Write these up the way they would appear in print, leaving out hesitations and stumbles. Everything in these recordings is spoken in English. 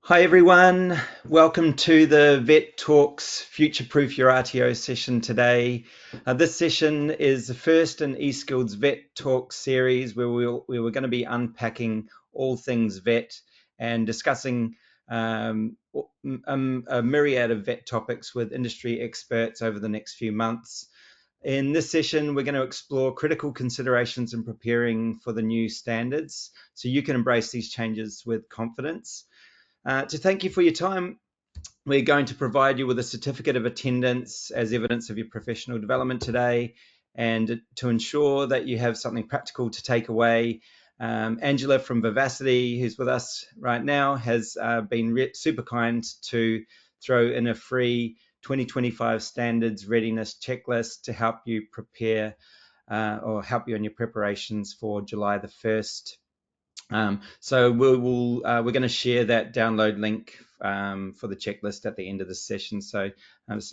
Hi everyone, welcome to the VETtalks Future-Proof Your RTO session today. This session is the first in eSkilled's VETtalks series where we're going to be unpacking all things VET and discussing a myriad of VET topics with industry experts over the next few months. In this session, we're going to explore critical considerations in preparing for the new standards so you can embrace these changes with confidence. To thank you for your time, we're going to provide you with a certificate of attendance as evidence of your professional development today, and to ensure that you have something practical to take away. Angela from Vivacity, who's with us right now, has been super kind to throw in a free 2025 standards readiness checklist to help you prepare or help you in your preparations for July the 1st. So we're going to share that download link for the checklist at the end of the session. So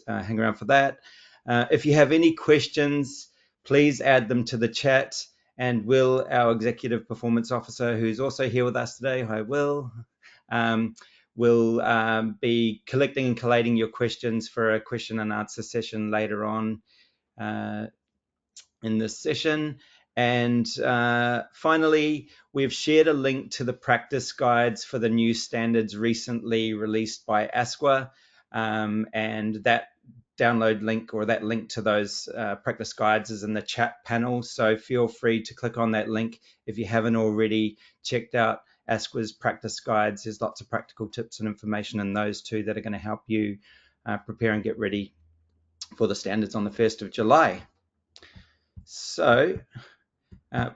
hang around for that. If you have any questions, please add them to the chat, and Will, our Executive Performance Officer, who's also here with us today, hi Will, will be collecting and collating your questions for a question and answer session later on in this session. And finally, we've shared a link to the practice guides for the new standards recently released by ASQA, and that download link or that link to those practice guides is in the chat panel. So feel free to click on that link if you haven't already checked out ASQA's practice guides. There's lots of practical tips and information in those too that are going to help you prepare and get ready for the standards on the 1st of July. So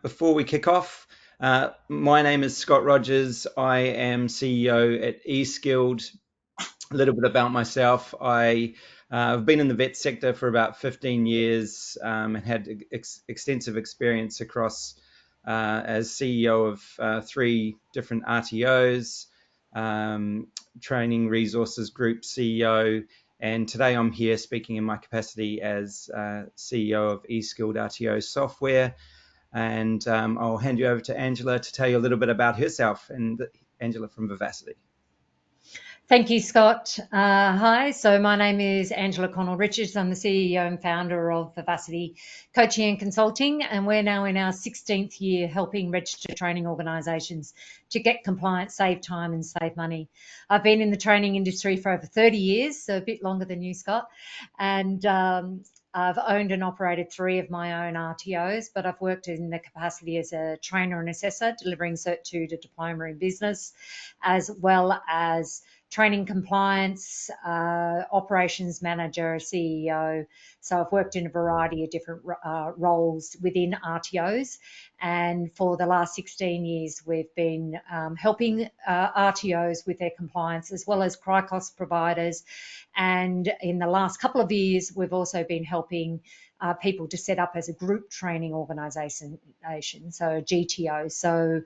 before we kick off, my name is Scott Rogers. I am CEO at eSkilled. A little bit about myself. I've been in the vet sector for about 15 years and had extensive experience across as CEO of 3 different RTOs, Training Resources Group CEO, and today I'm here speaking in my capacity as CEO of eSkilled RTO Software. And I'll hand you over to Angela to tell you a little bit about herself. And Angela from Vivacity. Thank you, Scott. Hi, so my name is Angela Connell-Richards. I'm the CEO and founder of Vivacity Coaching and Consulting, and we're now in our 16th year helping registered training organisations to get compliant, save time and save money. I've been in the training industry for over 30 years, so a bit longer than you, Scott, and I've owned and operated 3 of my own RTOs, but I've worked in the capacity as a trainer and assessor, delivering Cert 2 to Diploma in Business, as well as training compliance, operations manager, CEO. So I've worked in a variety of different roles within RTOs. And for the last 16 years, we've been helping RTOs with their compliance, as well as CRICOS providers. And in the last couple of years, we've also been helping people to set up as a group training organisation, so a GTO. So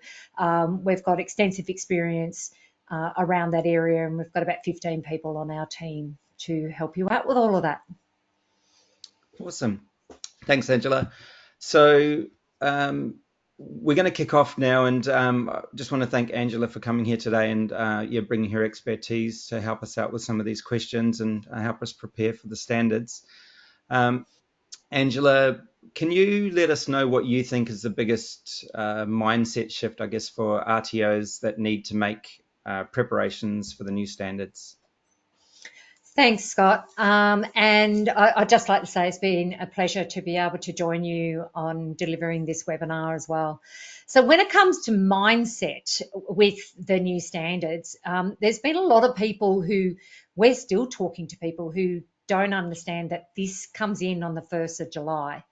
we've got extensive experience around that area, and we've got about 15 people on our team to help you out with all of that. Awesome. Thanks, Angela. So we're going to kick off now, and I just want to thank Angela for coming here today and bringing her expertise to help us out with some of these questions and help us prepare for the standards. Angela, can you let us know what you think is the biggest mindset shift, I guess, for RTOs that need to make preparations for the new standards? Thanks, Scott. And I'd just like to say it's been a pleasure to be able to join you on delivering this webinar as well. So when it comes to mindset with the new standards, there's been a lot of people who, we're still talking to people who don't understand that this comes in on the 1st of July.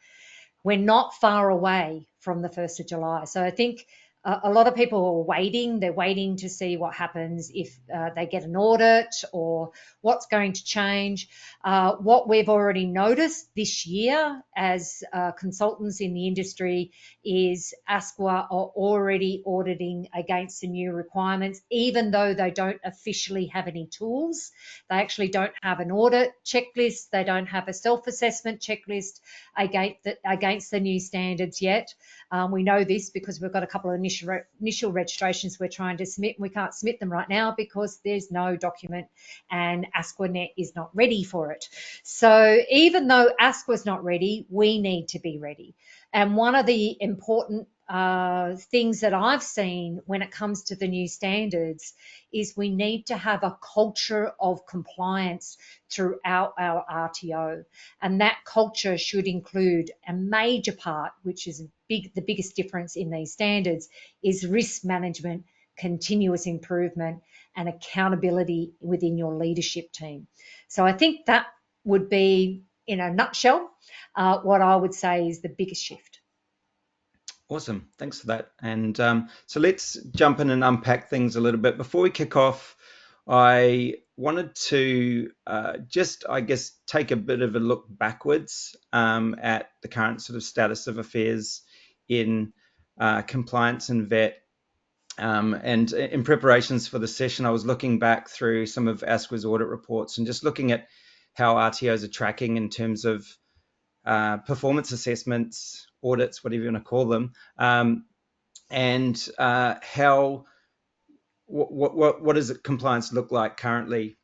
We're not far away from the 1st of July. So I think a lot of people are waiting. They're waiting to see what happens if they get an audit or what's going to change. What we've already noticed this year as consultants in the industry is ASQA are already auditing against the new requirements, even though they don't officially have any tools. They actually don't have an audit checklist. They don't have a self-assessment checklist against the new standards yet. We know this because we've got a couple of initial registrations we're trying to submit, and we can't submit them right now because there's no document and ASQA is not ready for it. So even though ASQA is not ready, we need to be ready. And one of the important things that I've seen when it comes to the new standards is we need to have a culture of compliance throughout our RTO. And that culture should include a major part, which is the biggest difference in these standards, is risk management, continuous improvement, and accountability within your leadership team. So I think that would be, in a nutshell, what I would say is the biggest shift. Awesome, thanks for that. And so let's jump in and unpack things a little bit. Before we kick off, I wanted to just, I guess, take a bit of a look backwards at the current sort of status of affairs in compliance and VET. And in preparations for the session, I was looking back through some of ASQA's audit reports and just looking at how RTOs are tracking in terms of performance assessments, audits, whatever you want to call them, and how what does compliance look like currently.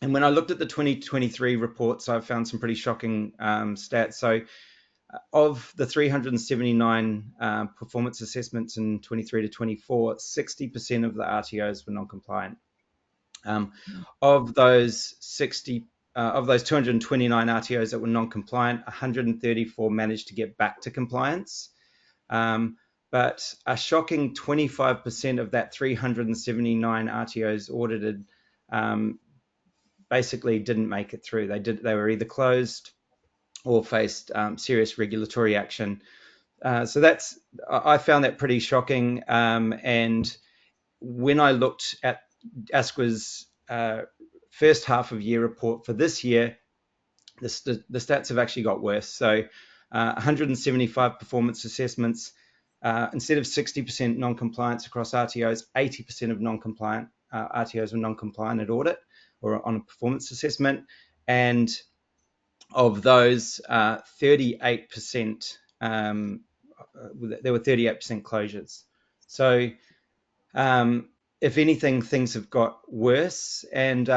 And when I looked at the 2023 reports, I found some pretty shocking stats. So of the 379 performance assessments in 23 to 24, 60% of the RTOs were non-compliant. Of those 229 RTOs that were non-compliant, 134 managed to get back to compliance. But a shocking 25% of that 379 RTOs audited basically didn't make it through. They were either closed or faced serious regulatory action. So I found that pretty shocking. And when I looked at ASQA's first half of year report for this year, the stats have actually got worse. So 175 performance assessments, instead of 60% non-compliance across RTOs, 80% of non-compliant RTOs were non-compliant at audit or on a performance assessment. And of those, 38%, there were 38% closures. So if anything, things have got worse. And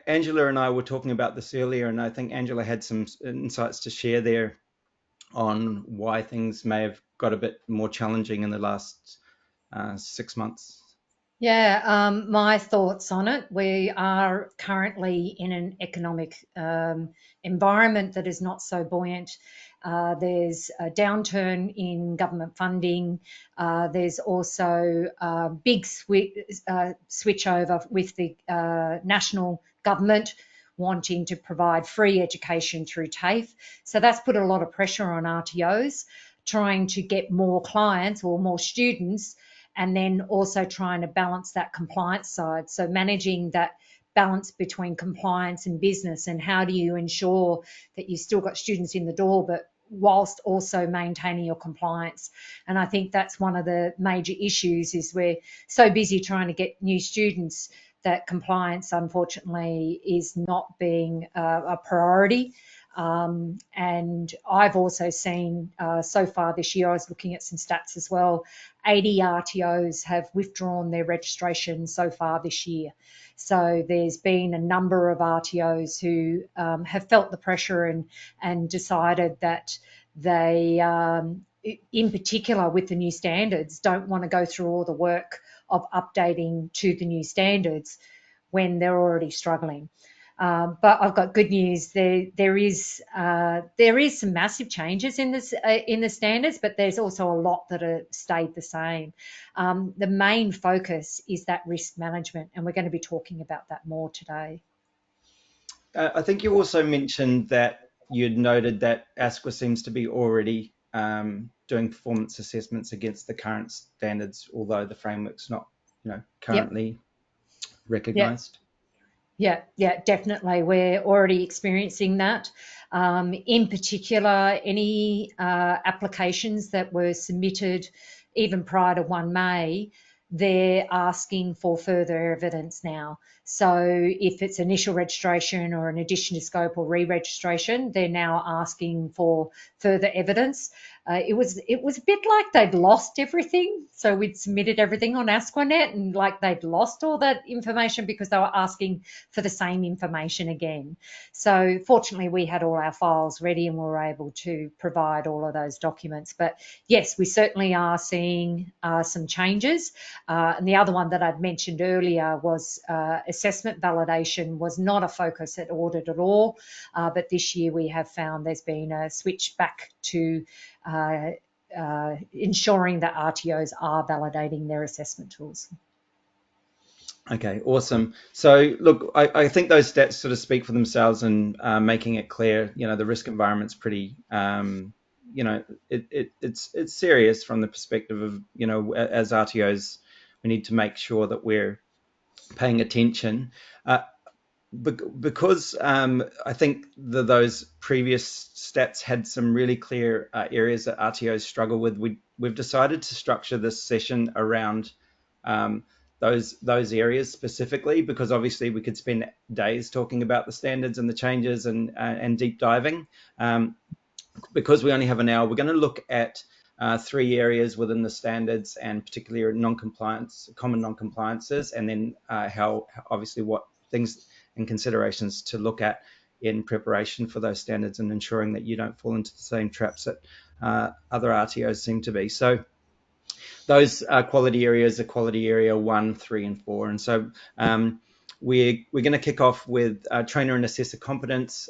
Angela and I were talking about this earlier, and I think Angela had some insights to share there on why things may have got a bit more challenging in the last 6 months. Yeah, my thoughts on it. We are currently in an economic environment that is not so buoyant. There's a downturn in government funding. There's also a big switch over with the national government wanting to provide free education through TAFE. So that's put a lot of pressure on RTOs, trying to get more clients or more students, and then also trying to balance that compliance side. So managing that balance between compliance and business, and how do you ensure that you still got students in the door, but whilst also maintaining your compliance. And I think that's one of the major issues, is we're so busy trying to get new students that compliance, unfortunately, is not being a priority. And I've also seen so far this year, I was looking at some stats as well, 80 RTOs have withdrawn their registration so far this year. So there's been a number of RTOs who have felt the pressure and decided that they, in particular with the new standards, don't want to go through all the work of updating to the new standards when they're already struggling. But I've got good news. There is some massive changes in the standards, but there's also a lot that are stayed the same. The main focus is that risk management, and we're going to be talking about that more today. I think you also mentioned that you'd noted that ASQA seems to be already doing performance assessments against the current standards, although the framework's not, currently recognised. Yeah, definitely. We're already experiencing that. In particular, any applications that were submitted even prior to 1 May, they're asking for further evidence now. So if it's initial registration or an addition to scope or re-registration, they're now asking for further evidence. it was a bit like they'd lost everything. So we'd submitted everything on ASQA and like they'd lost all that information because they were asking for the same information again. So fortunately, we had all our files ready and we were able to provide all of those documents. But yes, we certainly are seeing some changes. And the other one that I'd mentioned earlier was assessment validation was not a focus at audit at all. But this year we have found there's been a switch back to ensuring that RTOs are validating their assessment tools. Okay, awesome. So look, I think those stats sort of speak for themselves and making it clear, the risk environment's pretty, it's serious from the perspective of, as RTOs, we need to make sure that we're paying attention. Because I think those previous stats had some really clear areas that RTOs struggle with, we've decided to structure this session around those areas specifically, because obviously we could spend days talking about the standards and the changes and deep diving. Because we only have an hour, we're going to look at 3 areas within the standards, and particularly non-compliance, common non-compliances, and then how obviously what things and considerations to look at in preparation for those standards and ensuring that you don't fall into the same traps that other RTOs seem to be. So those quality areas are quality area 1, 3, and 4. And so we're going to kick off with trainer and assessor competence.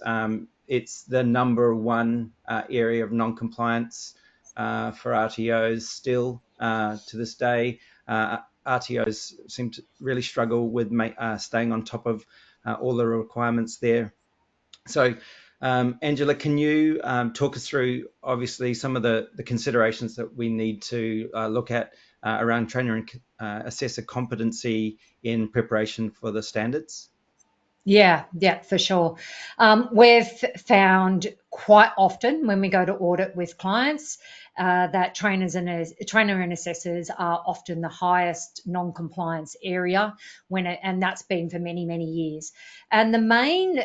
It's the number 1 area of non-compliance for RTOs still to this day. RTOs seem to really struggle with staying on top of all the requirements there. So Angela, can you talk us through obviously some of the considerations that we need to look at around trainer and assessor competency in preparation for the standards? Yeah, for sure. We've found quite often when we go to audit with clients that trainer and assessors are often the highest non-compliance area and that's been for many, many years. And the main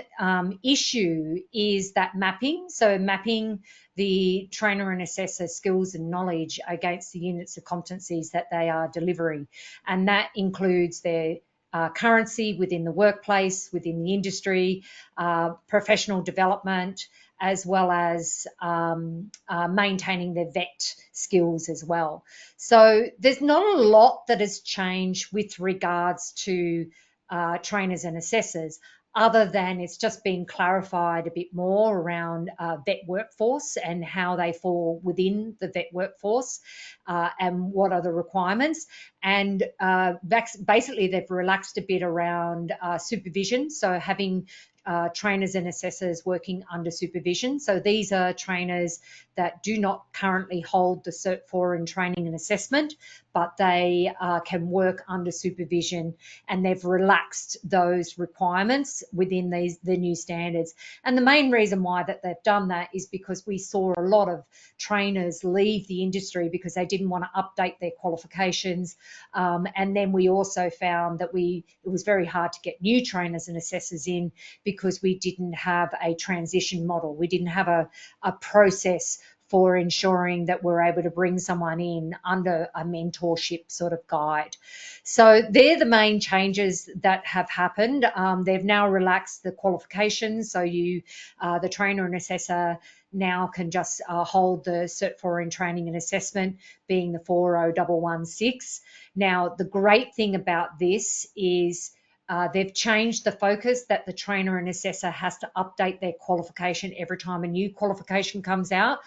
issue is that mapping. So mapping the trainer and assessor skills and knowledge against the units of competencies that they are delivering. And that includes their currency within the workplace, within the industry, professional development, as well as maintaining their VET skills as well. So there's not a lot that has changed with regards to trainers and assessors, other than it's just been clarified a bit more around VET workforce and how they fall within the VET workforce and what are the requirements. And basically they've relaxed a bit around supervision, so having trainers and assessors working under supervision. So these are trainers that do not currently hold the Cert 4 in training and assessment, but they can work under supervision, and they've relaxed those requirements within the new standards. And the main reason why that they've done that is because we saw a lot of trainers leave the industry because they didn't want to update their qualifications. And then we also found that it was very hard to get new trainers and assessors in because we didn't have a transition model. We didn't have a process for ensuring that we're able to bring someone in under a mentorship sort of guide. So they're the main changes that have happened. They've now relaxed the qualifications, so the trainer and assessor now can just hold the Cert 4 in training and assessment, being the 40116. Now, the great thing about this is they've changed the focus that the trainer and assessor has to update their qualification every time a new qualification comes out.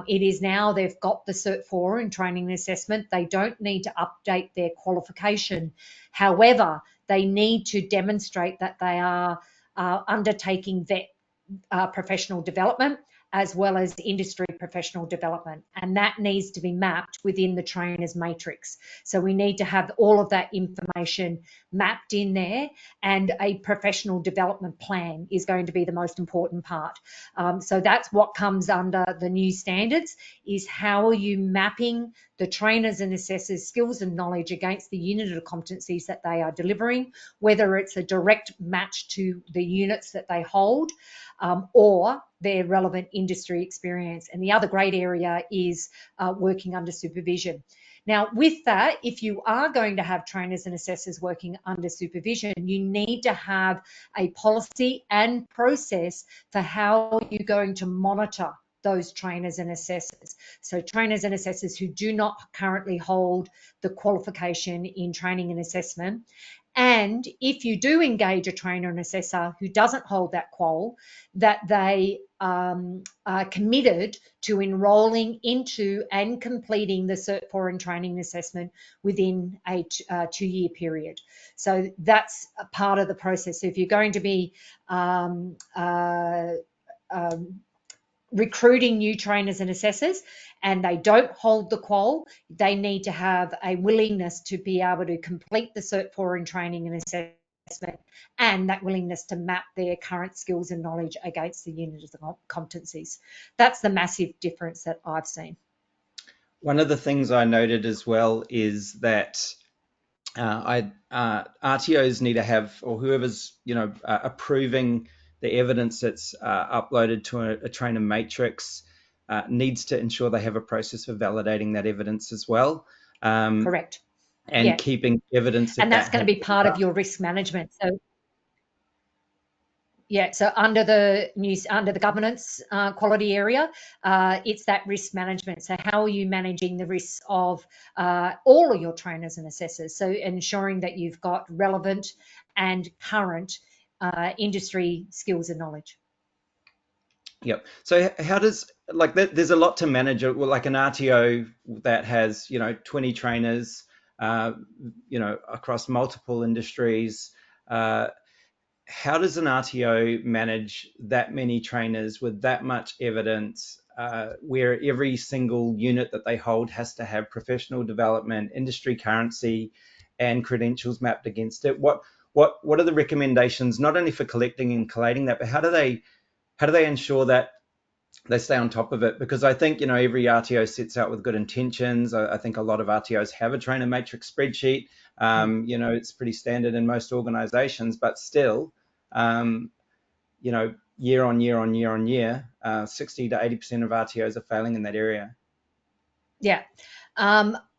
It is now they've got the Cert 4 in training and assessment. They don't need to update their qualification. However, they need to demonstrate that they are undertaking VET professional development as well as industry professional development. And that needs to be mapped within the trainer's matrix. So we need to have all of that information mapped in there, and a professional development plan is going to be the most important part. So that's what comes under the new standards, is how are you mapping the trainers and assessors' skills and knowledge against the unit of competencies that they are delivering, whether it's a direct match to the units that they hold, or their relevant industry experience. And the other great area is working under supervision. Now, with that, if you are going to have trainers and assessors working under supervision, you need to have a policy and process for how you're going to monitor those trainers and assessors. So trainers and assessors who do not currently hold the qualification in training and assessment. And if you do engage a trainer and assessor who doesn't hold that qual, that they are committed to enrolling into and completing the Cert 4 in training and assessment within a 2-year period. So that's a part of the process. So if you're going to be recruiting new trainers and assessors and they don't hold the qual, they need to have a willingness to be able to complete the Cert 4 in training and assessment, and that willingness to map their current skills and knowledge against the unit of competencies. That's the massive difference that I've seen. One of the things I noted as well is that RTOs need to have, or whoever's approving the evidence that's uploaded to a trainer matrix needs to ensure they have a process for validating that evidence as well. Correct. And keeping evidence. And that's going to be part of your risk management. So yeah, so under the governance quality area, it's that risk management. So how are you managing the risks of all of your trainers and assessors? So ensuring that you've got relevant and current industry skills and knowledge. Yep. So how does, like, there's a lot to manage, like an RTO that has 20 trainers across multiple industries. How does an RTO manage that many trainers with that much evidence, where every single unit that they hold has to have professional development, industry currency, and credentials mapped against it? What are the recommendations, not only for collecting and collating that, but how do they ensure that they stay on top of it? Because I think every RTO sets out with good intentions. I think a lot of RTOs have a trainer matrix spreadsheet. It's pretty standard in most organizations, but still, year on year on year on year, 60 to 80% of RTOs are failing in that area. Yeah.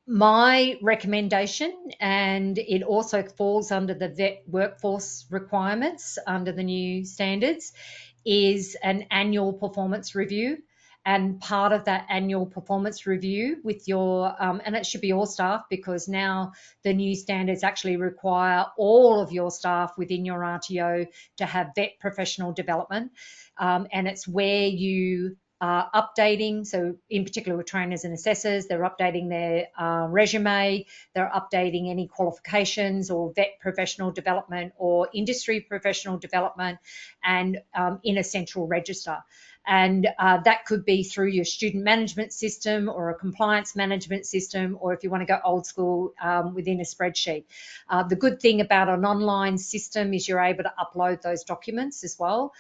My recommendation, and it also falls under the VET workforce requirements under the new standards, is an annual performance review. And part of that annual performance review with your, and it should be all staff, because now the new standards actually require all of your staff within your RTO to have VET professional development. And it's where you are updating, so in particular with trainers and assessors, they're updating their resume, they're updating any qualifications or VET professional development or industry professional development, and in a central register. And that could be through your student management system or a compliance management system, or if you want to go old school, within a spreadsheet. The good thing about an online system is you're able to upload those documents as well,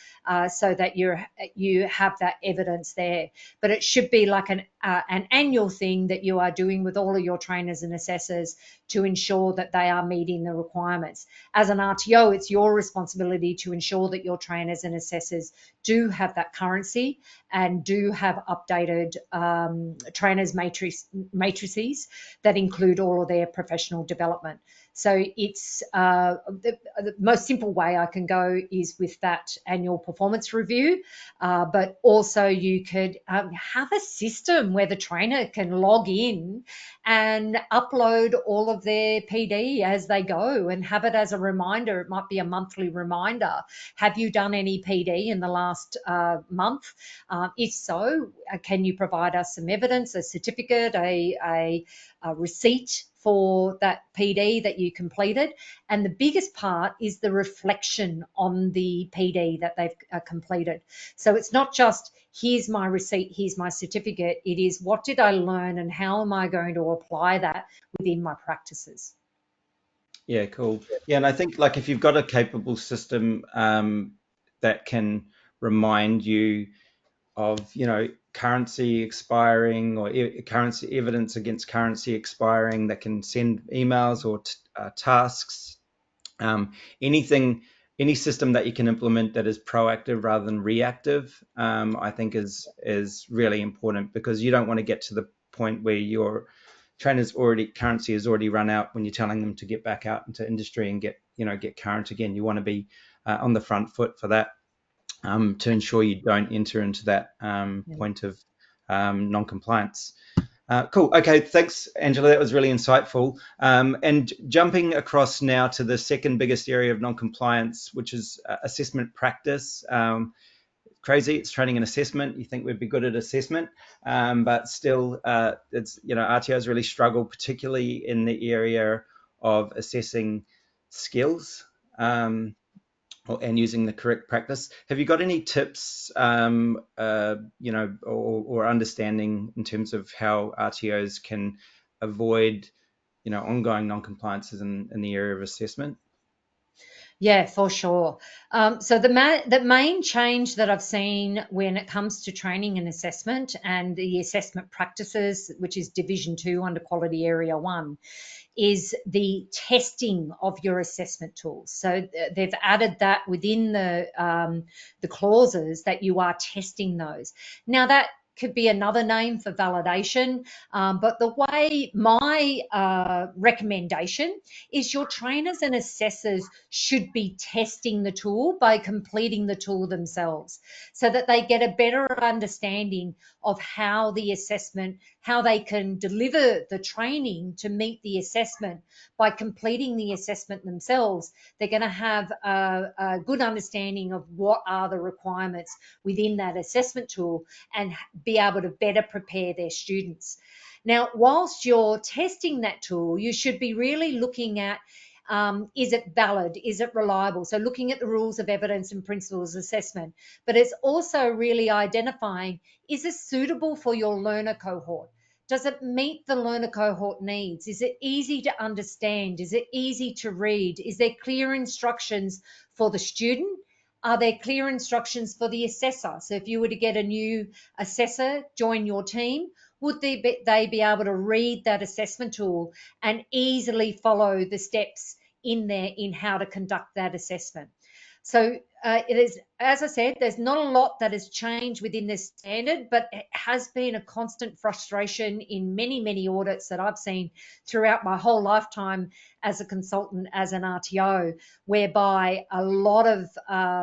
so that you have that evidence there. But it should be like an annual thing that you are doing with all of your trainers and assessors to ensure that they are meeting the requirements. As an RTO, it's your responsibility to ensure that your trainers and assessors do have that currency and do have updated trainers matrices that include all of their professional development. So it's the most simple way I can go is with that annual performance review, but also you could have a system where the trainer can log in and upload all of their PD as they go and have it as a reminder. It might be a monthly reminder. Have you done any PD in the last month? If so, can you provide us some evidence, a certificate, a receipt for that PD that you completed? And the biggest part is the reflection on the PD that they've completed. So it's not just, here's my receipt, here's my certificate. It is, what did I learn and how am I going to apply that within my practices? Yeah, cool. Yeah, and I think, like, if you've got a capable system that can remind you of, currency expiring, or currency evidence against currency expiring, that can send emails or tasks, anything any system that you can implement that is proactive rather than reactive, I think is really important, because you don't want to get to the point where your trainers currency has already run out when you're telling them to get back out into industry and get current again. You want to be on the front foot for that, to ensure you don't enter into that point of non-compliance. Cool. Okay, thanks, Angela. That was really insightful. And jumping across now to the second biggest area of non-compliance, which is assessment practice. Crazy, it's training and assessment. You think we'd be good at assessment, but still, it's RTOs really struggle, particularly in the area of assessing skills. And using the correct practice. Have you got any tips, or understanding in terms of how RTOs can avoid, ongoing non-compliances in the area of assessment? Yeah, for sure. So the main change that I've seen when it comes to training and assessment and the assessment practices, which is Division 2 under Quality Area 1, is the testing of your assessment tools. So they've added that within the clauses that you are testing those. Now that could be another name for validation, but the way my recommendation is your trainers and assessors should be testing the tool by completing the tool themselves, so that they get a better understanding of how the assessment, how they can deliver the training to meet the assessment. By completing the assessment themselves, they're going to have a good understanding of what are the requirements within that assessment tool and be able to better prepare their students. Now, whilst you're testing that tool, you should be really looking at, is it valid? Is it reliable? So looking at the rules of evidence and principles assessment, but it's also really identifying, is this suitable for your learner cohort? Does it meet the learner cohort needs? Is it easy to understand? Is it easy to read? Is there clear instructions for the student? Are there clear instructions for the assessor? So if you were to get a new assessor join your team, would they be able to read that assessment tool and easily follow the steps in there in how to conduct that assessment? So it is, as I said, there's not a lot that has changed within this standard, but it has been a constant frustration in many, many audits that I've seen throughout my whole lifetime as a consultant, as an RTO, whereby a lot of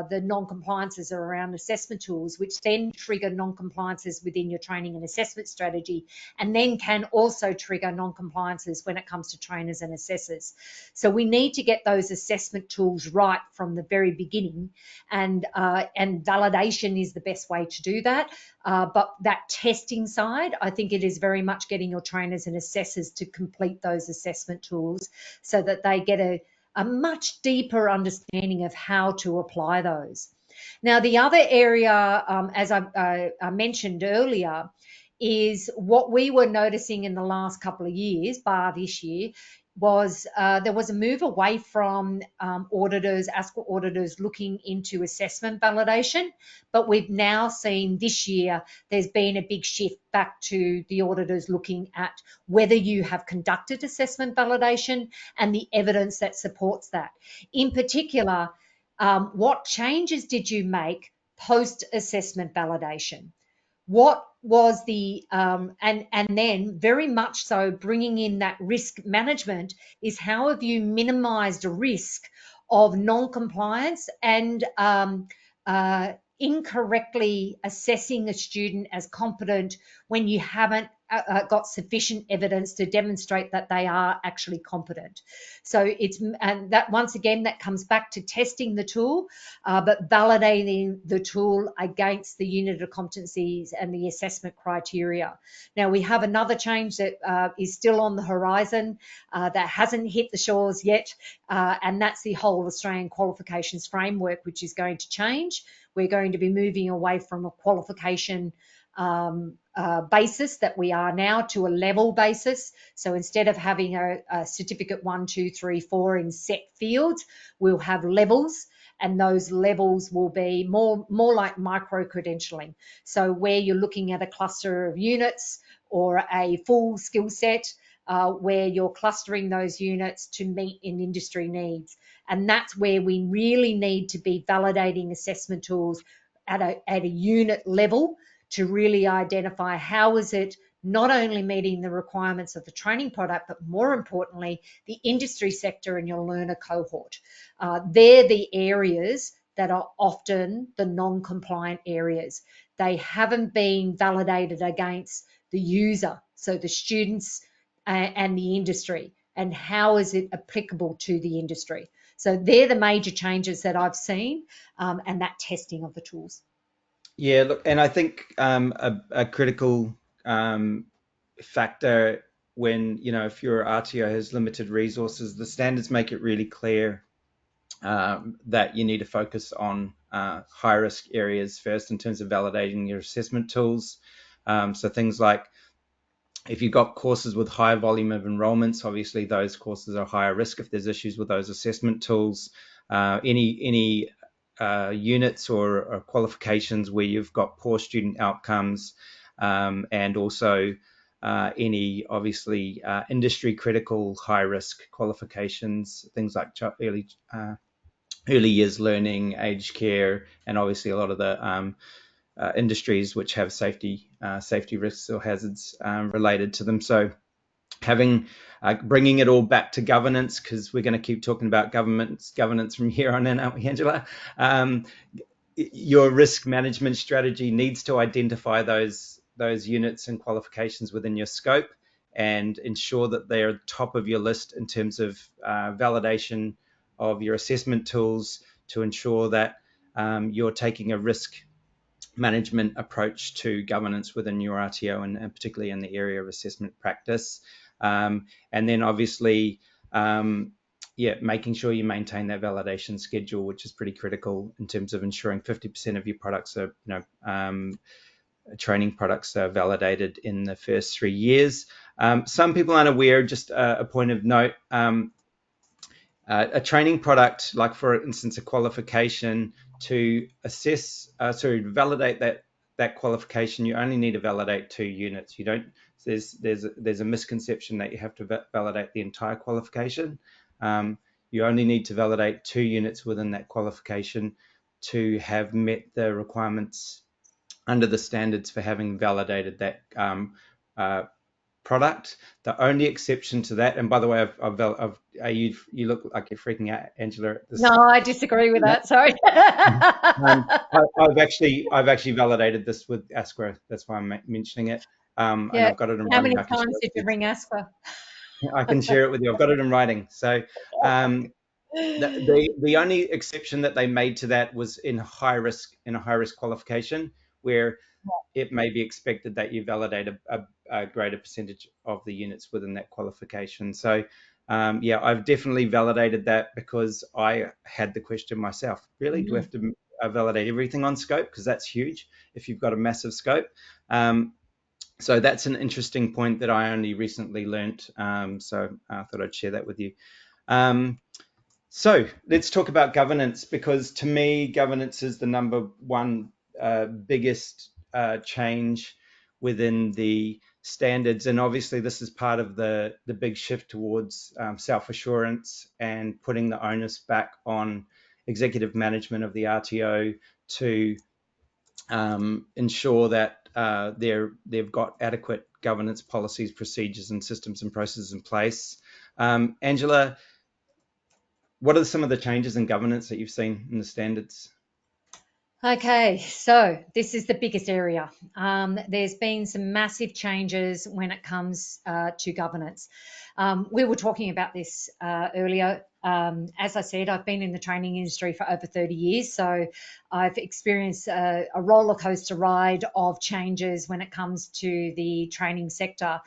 the non-compliances are around assessment tools, which then trigger non-compliances within your training and assessment strategy, and then can also trigger non-compliances when it comes to trainers and assessors. So we need to get those assessment tools right from the very beginning, and validation is the best way to do that. But that testing side, I think it is very much getting your trainers and assessors to complete those assessment tools so that they get a much deeper understanding of how to apply those. Now, the other area, as I mentioned earlier, is what we were noticing in the last couple of years, bar this year, was there was a move away from auditors, ASQA auditors, looking into assessment validation. But we've now seen this year there's been a big shift back to the auditors looking at whether you have conducted assessment validation and the evidence that supports that. In particular, what changes did you make post-assessment validation? What was the, and then very much so bringing in that risk management is how have you minimized a risk of non-compliance and incorrectly assessing a student as competent when you haven't got sufficient evidence to demonstrate that they are actually competent. So it's, and that once again, that comes back to testing the tool, but validating the tool against the unit of competencies and the assessment criteria. Now we have another change that is still on the horizon that hasn't hit the shores yet, and that's the whole Australian qualifications framework, which is going to change. We're going to be moving away from a qualification basis that we are now to a level basis. So instead of having a certificate 1, 2, 3, 4 in set fields, we'll have levels, and those levels will be more like micro-credentialing. So where you're looking at a cluster of units or a full skill set, where you're clustering those units to meet in industry needs. And that's where we really need to be validating assessment tools at a unit level to really identify how is it not only meeting the requirements of the training product, but more importantly, the industry sector and your learner cohort. They're the areas that are often the non-compliant areas. They haven't been validated against the user, so the students and the industry, and how is it applicable to the industry. So they're the major changes that I've seen, and that testing of the tools. Yeah, look, and I think a critical factor when, if your RTO has limited resources, the standards make it really clear that you need to focus on high risk areas first in terms of validating your assessment tools. So things like if you've got courses with high volume of enrollments, obviously those courses are higher risk if there's issues with those assessment tools. Any units or qualifications where you've got poor student outcomes, and also any obviously industry critical high risk qualifications, things like early years learning, aged care, and obviously a lot of the industries which have safety risks or hazards related to them. So bringing it all back to governance, because we're going to keep talking about governance from here on in, aren't we, Angela? Your risk management strategy needs to identify those units and qualifications within your scope and ensure that they're top of your list in terms of validation of your assessment tools to ensure that you're taking a risk management approach to governance within your RTO, and particularly in the area of assessment practice. And then obviously, making sure you maintain that validation schedule, which is pretty critical in terms of ensuring 50% of your products are, training products are validated in the first 3 years. Some people aren't aware, just a point of note, a training product, like for instance, a qualification, to validate that qualification, you only need to validate 2 units. You don't. There's a misconception that you have to validate the entire qualification. You only need to validate 2 units within that qualification to have met the requirements under the standards for having validated that product. The only exception to that, and by the way, you look like you're freaking out, Angela. No, I disagree with that. Sorry. I've actually validated this with ASQA. That's why I'm mentioning it. And I've got it in writing. How many times did you ring ASQA? I can share it with you. I've got it in writing. So the only exception that they made to that was in a high risk qualification, where it may be expected that you validate a greater percentage of the units within that qualification. So I've definitely validated that, because I had the question myself. Really, do we have to validate everything on scope? Because that's huge if you've got a massive scope. So that's an interesting point that I only recently learnt. So I thought I'd share that with you. So let's talk about governance, because to me, governance is the number one biggest change within the standards. And obviously this is part of the big shift towards self-assurance and putting the onus back on executive management of the RTO to ensure that they've got adequate governance policies, procedures, and systems and processes in place. Angela, what are some of the changes in governance that you've seen in the standards? Okay, so this is the biggest area. There's been some massive changes when it comes to governance. We were talking about this earlier. As I said, I've been in the training industry for over 30 years, so I've experienced a roller coaster ride of changes when it comes to the training sector.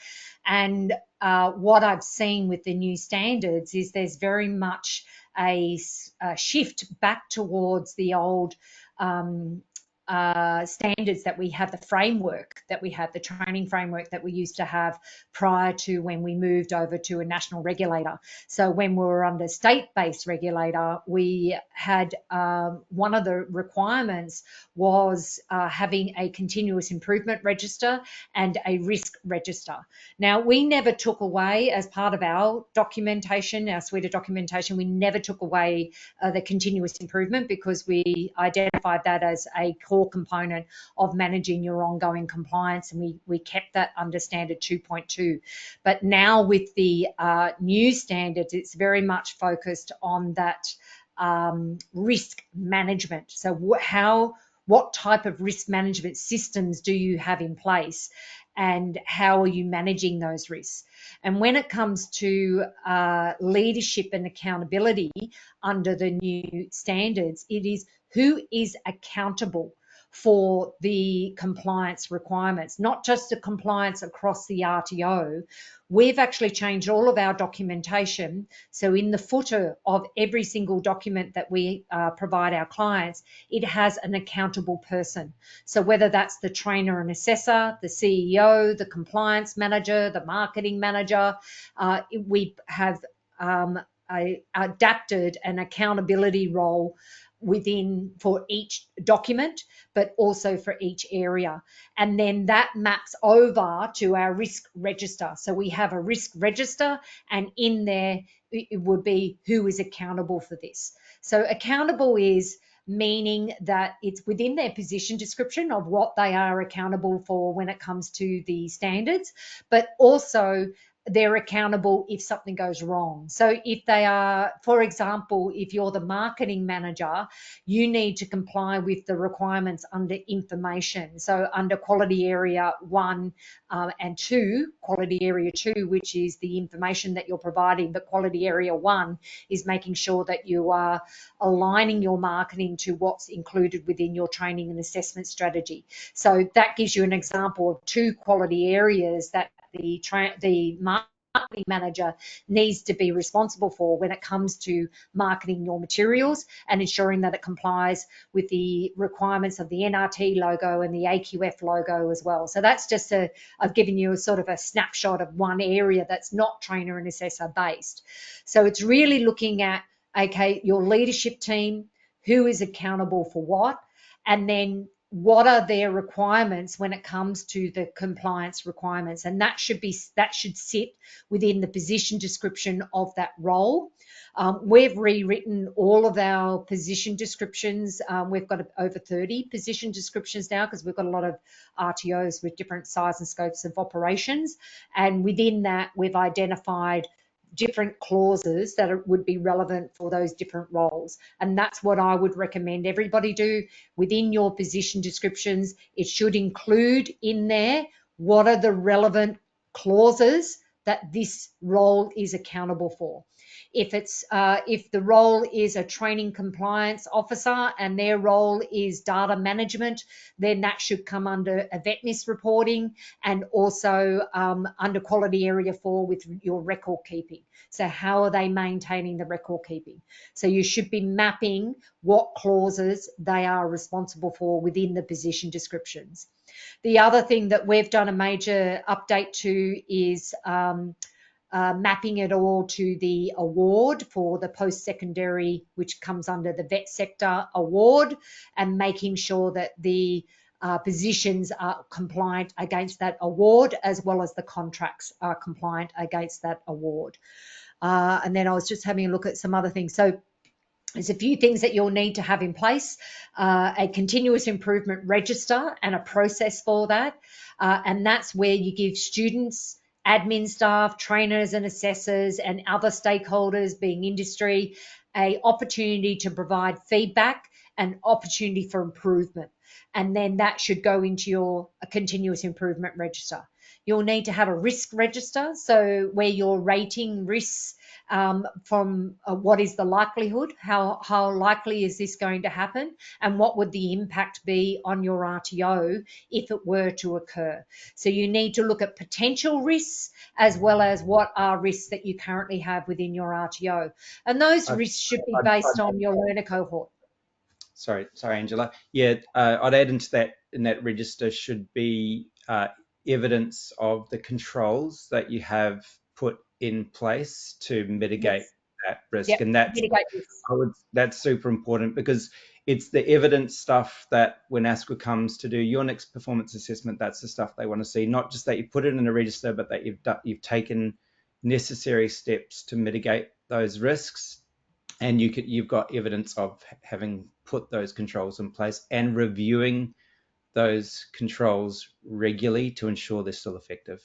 And what I've seen with the new standards is there's very much a shift back towards the old standards that we have, the framework that we have, the training framework that we used to have prior to when we moved over to a national regulator. So when we were under state-based regulator, we had one of the requirements was having a continuous improvement register and a risk register. Now, we never took away, as part of our documentation, our suite of documentation, we never took away the continuous improvement, because we identified that as a core component of managing your ongoing compliance, and we kept that under standard 2.2. But now with the new standards, it's very much focused on that risk management. So what type of risk management systems do you have in place, and how are you managing those risks? And when it comes to leadership and accountability under the new standards, it is who is accountable for the compliance requirements, not just the compliance across the RTO. We've actually changed all of our documentation. So in the footer of every single document that we provide our clients, it has an accountable person. So whether that's the trainer and assessor, the CEO, the compliance manager, the marketing manager, we have adapted an accountability role within for each document, but also for each area. And then that maps over to our risk register. So we have a risk register, and in there it would be who is accountable for this. So accountable is meaning that it's within their position description of what they are accountable for when it comes to the standards, but also they're accountable if something goes wrong. So if they are, for example, if you're the marketing manager, you need to comply with the requirements under information. So under quality area 1 and 2, quality area 2, which is the information that you're providing, but quality area 1 is making sure that you are aligning your marketing to what's included within your training and assessment strategy. So that gives you an example of 2 quality areas that the marketing manager needs to be responsible for when it comes to marketing your materials and ensuring that it complies with the requirements of the NRT logo and the AQF logo as well. So that's just I've given you a sort of a snapshot of one area that's not trainer and assessor based. So it's really looking at, okay, your leadership team, who is accountable for what, and then what are their requirements when it comes to the compliance requirements, and that should sit within the position description of that role. We've rewritten all of our position descriptions. We've got over 30 position descriptions now, because we've got a lot of RTOs with different size and scopes of operations, and within that we've identified different clauses that would be relevant for those different roles. And that's what I would recommend everybody do within your position descriptions. It should include in there what are the relevant clauses that this role is accountable for. If the role is a training compliance officer and their role is data management, then that should come under a VETness reporting, and also under quality area 4 with your record keeping. So how are they maintaining the record keeping? So you should be mapping what clauses they are responsible for within the position descriptions. The other thing that we've done a major update to is mapping it all to the award for the post-secondary, which comes under the vet sector award, and making sure that the positions are compliant against that award, as well as the contracts are compliant against that award. And then I was just having a look at some other things. So there's a few things that you'll need to have in place: a continuous improvement register and a process for that. And that's where you give students, admin staff, trainers and assessors and other stakeholders, being industry, an opportunity to provide feedback and opportunity for improvement. And then that should go into your continuous improvement register. You'll need to have a risk register, so where you're rating risks from what is the likelihood, how likely is this going to happen, and what would the impact be on your RTO if it were to occur. So you need to look at potential risks, as well as what are risks that you currently have within your RTO. And those risks should be based on your learner cohort. sorry, Angela. Yeah, I'd add into that, in that register should be evidence of the controls that you have put in place to mitigate Yes. that risk. Yep. And that's, Mitigate this. that's super important, because it's the evidence stuff that when ASQA comes to do your next performance assessment, that's the stuff they want to see. Not just that you put it in a register, but that you've taken necessary steps to mitigate those risks, and you've got evidence of having put those controls in place and reviewing those controls regularly to ensure they're still effective.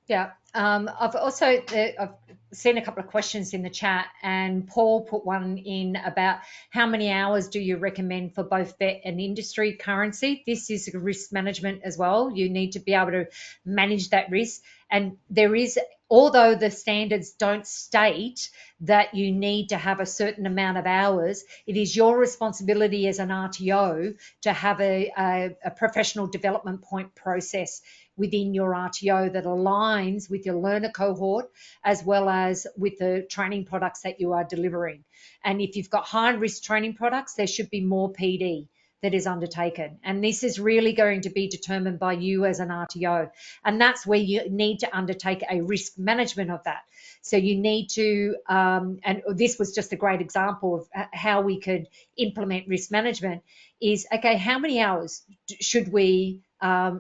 Yeah, I've also I've seen a couple of questions in the chat, and Paul put one in about how many hours do you recommend for both vet and industry currency. This is risk management as well. You need to be able to manage that risk, and there is, although the standards don't state that you need to have a certain amount of hours, it is your responsibility as an RTO to have a professional development point process within your RTO that aligns with your learner cohort as well as with the training products that you are delivering. And if you've got high risk training products, there should be more PD that is undertaken. And this is really going to be determined by you as an RTO. And that's where you need to undertake a risk management of that. So you need to, and this was just a great example of how we could implement risk management is, okay, how many hours should we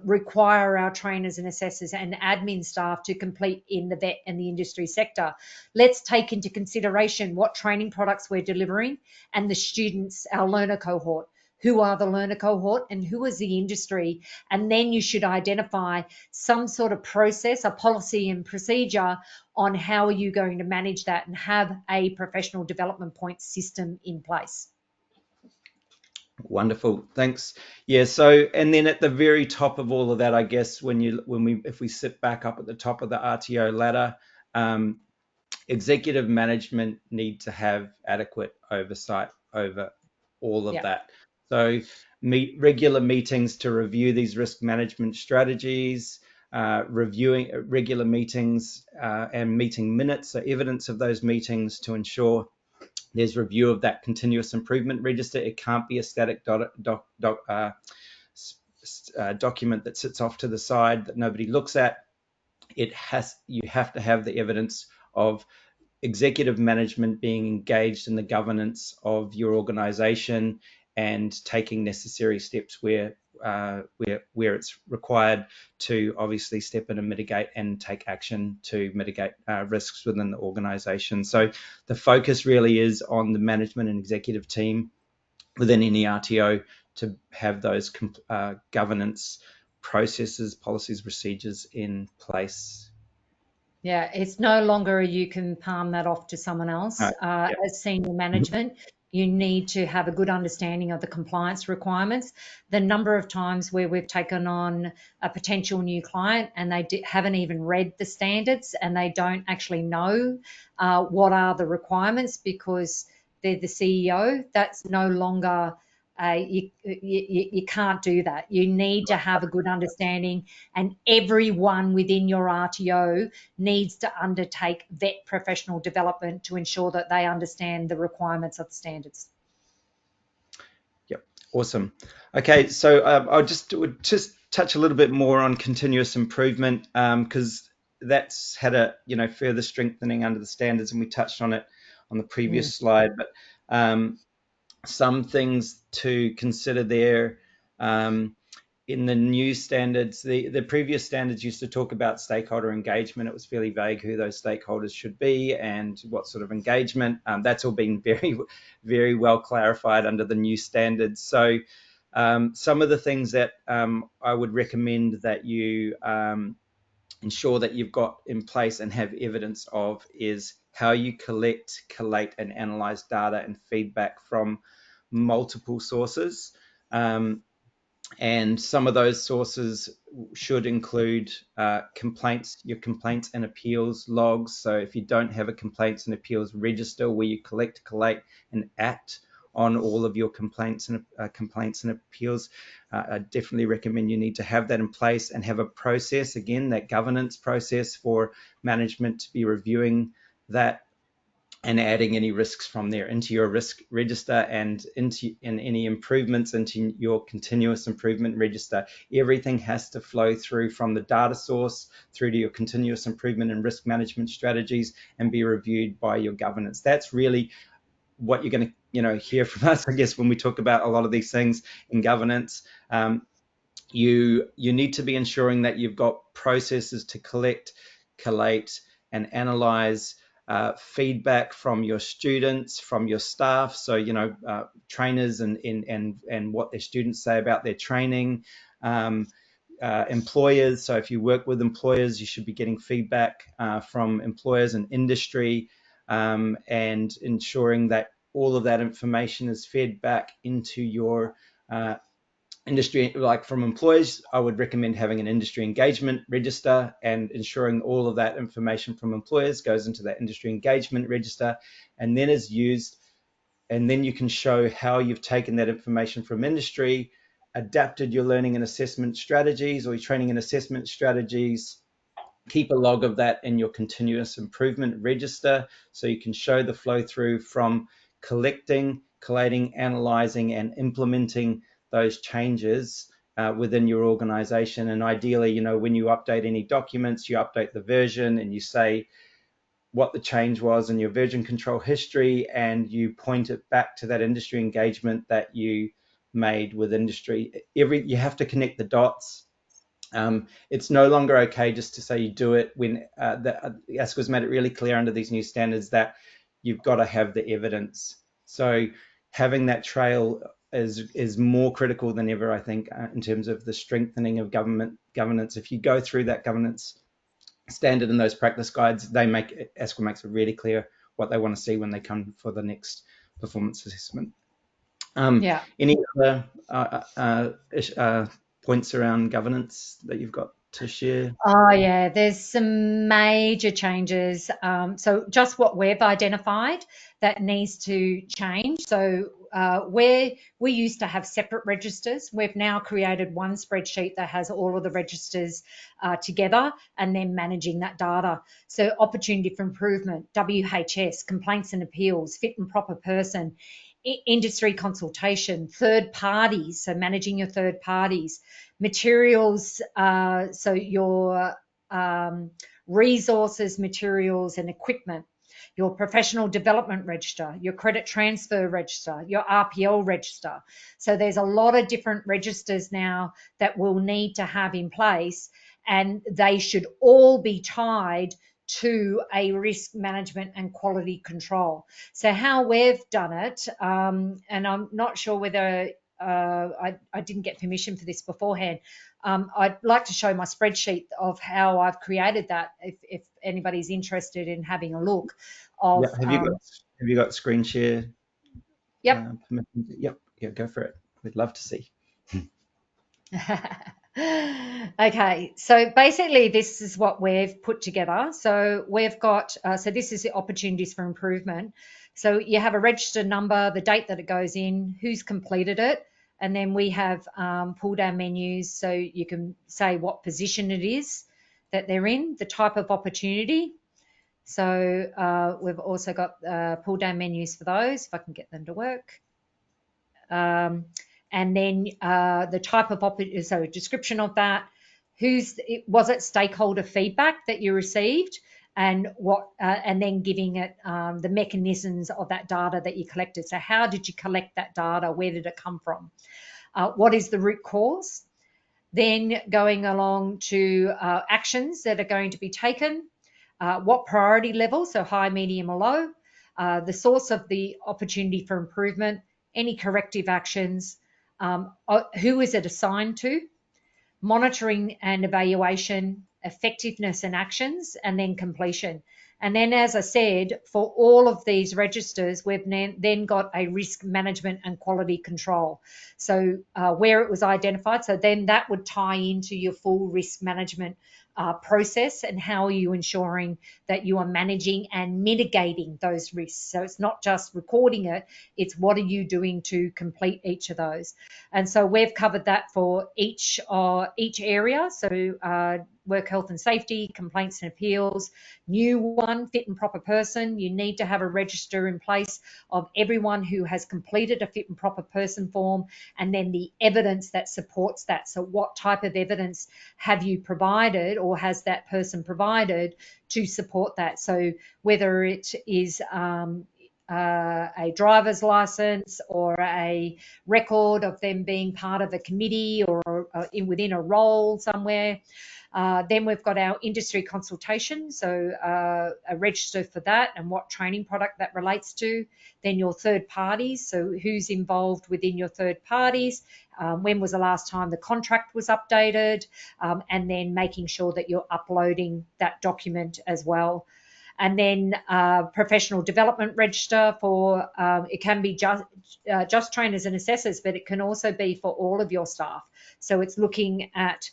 require our trainers and assessors and admin staff to complete in the vet and the industry sector? Let's take into consideration what training products we're delivering and the students, our learner cohort. Who are the learner cohort and who is the industry? And then you should identify some sort of process, a policy and procedure on how are you going to manage that and have a professional development point system in place. Wonderful, thanks. Yeah, so and then at the very top of all of that, I guess if we sit back up at the top of the RTO ladder, executive management need to have adequate oversight over all of that. So regular meetings to review these risk management strategies, reviewing regular meetings and meeting minutes, so evidence of those meetings to ensure there's review of that continuous improvement register. It can't be a static document that sits off to the side that nobody looks at. You have to have the evidence of executive management being engaged in the governance of your organization and taking necessary steps where it's required to obviously step in and mitigate and take action to mitigate risks within the organization. So the focus really is on the management and executive team within any RTO to have those governance processes, policies, procedures in place. Yeah, it's no longer you can palm that off to someone else. As senior management, you need to have a good understanding of the compliance requirements. The number of times where we've taken on a potential new client and they haven't even read the standards and they don't actually know what are the requirements because they're the CEO, that's no longer, you can't do that. You need to have a good understanding, and everyone within your RTO needs to undertake vet professional development to ensure that they understand the requirements of the standards. Yep, awesome. Okay, so I'll just touch a little bit more on continuous improvement because that's had a further strengthening under the standards, and we touched on it on the previous slide. But some things to consider there. In the new standards, the previous standards used to talk about stakeholder engagement. It was fairly vague who those stakeholders should be and what sort of engagement. That's all been very, very well clarified under the new standards. So some of the things that I would recommend that you ensure that you've got in place and have evidence of is how you collect, collate, and analyze data and feedback from multiple sources. And some of those sources should include complaints, your complaints and appeals logs. So if you don't have a complaints and appeals register where you collect, collate, and act on all of your complaints and appeals, I definitely recommend you need to have that in place and have a process, again, that governance process for management to be reviewing that. and adding any risks from there into your risk register and any improvements into your continuous improvement register. Everything has to flow through from the data source through to your continuous improvement and risk management strategies and be reviewed by your governance. That's really what you're going to hear from us, I guess, when we talk about a lot of these things in governance. You need to be ensuring that you've got processes to collect, collate, and analyze feedback from your students, from your staff. So trainers and what their students say about their training. Employers. So if you work with employers, you should be getting feedback from employers and industry, and ensuring that all of that information is fed back into your industry. Like from employees, I would recommend having an industry engagement register and ensuring all of that information from employers goes into that industry engagement register and then is used. And then you can show how you've taken that information from industry, adapted your learning and assessment strategies or your training and assessment strategies, keep a log of that in your continuous improvement register so you can show the flow through from collecting, collating, analyzing, and implementing those changes within your organization. And ideally, when you update any documents, you update the version and you say what the change was in your version control history, and you point it back to that industry engagement that you made with industry. You have to connect the dots. It's no longer okay just to say you do it when the ASQA's made it really clear under these new standards that you've got to have the evidence. So having that trail is more critical than ever, I think, in terms of the strengthening of governance. If you go through that governance standard and those practice guides, ASQA makes it really clear what they want to see when they come for the next performance assessment. Any other points around governance that you've got to share? Oh yeah, there's some major changes. So just what we've identified that needs to change. So where we used to have separate registers, we've now created one spreadsheet that has all of the registers together and then managing that data. So opportunity for improvement, WHS, complaints and appeals, fit and proper person, industry consultation, third parties, so managing your third parties, materials, so your resources, materials and equipment, your professional development register, your credit transfer register, your RPL register. So there's a lot of different registers now that we'll need to have in place, and they should all be tied to a risk management and quality control. So how we've done it, and I'm not sure whether I didn't get permission for this beforehand. I'd like to show my spreadsheet of how I've created that if anybody's interested in having a look. Have you got screen share? Yep. Permission? Yep. Yeah, go for it. We'd love to see. Okay, so basically this is what we've put together. So we've got, so this is the opportunities for improvement. So you have a register number, the date that it goes in, who's completed it, and then we have pull down menus so you can say what position it is that they're in, the type of opportunity. So we've also got pull down menus for those, if I can get them to work. And then the type of so description of that, was it stakeholder feedback that you received, and what, and then giving it the mechanisms of that data that you collected. So how did you collect that data? Where did it come from? What is the root cause? Then going along to actions that are going to be taken, what priority level, so high, medium or low, the source of the opportunity for improvement, any corrective actions, who is it assigned to, monitoring and evaluation, effectiveness and actions, and then completion. And then, as I said, for all of these registers, we've then got a risk management and quality control. So where it was identified, so then that would tie into your full risk management process, and how are you ensuring that you are managing and mitigating those risks. So it's not just recording it, it's what are you doing to complete each of those. And so we've covered that for each area. So work health and safety, complaints and appeals. New one, fit and proper person. You need to have a register in place of everyone who has completed a fit and proper person form, and then the evidence that supports that. So what type of evidence have you provided, or has that person provided to support that? So whether it is a driver's license or a record of them being part of a committee or within a role somewhere. Then we've got our industry consultation, so a register for that and what training product that relates to. Then your third parties, so who's involved within your third parties, when was the last time the contract was updated, and then making sure that you're uploading that document as well. And then professional development register for, it can be just trainers and assessors, but it can also be for all of your staff. So it's looking at,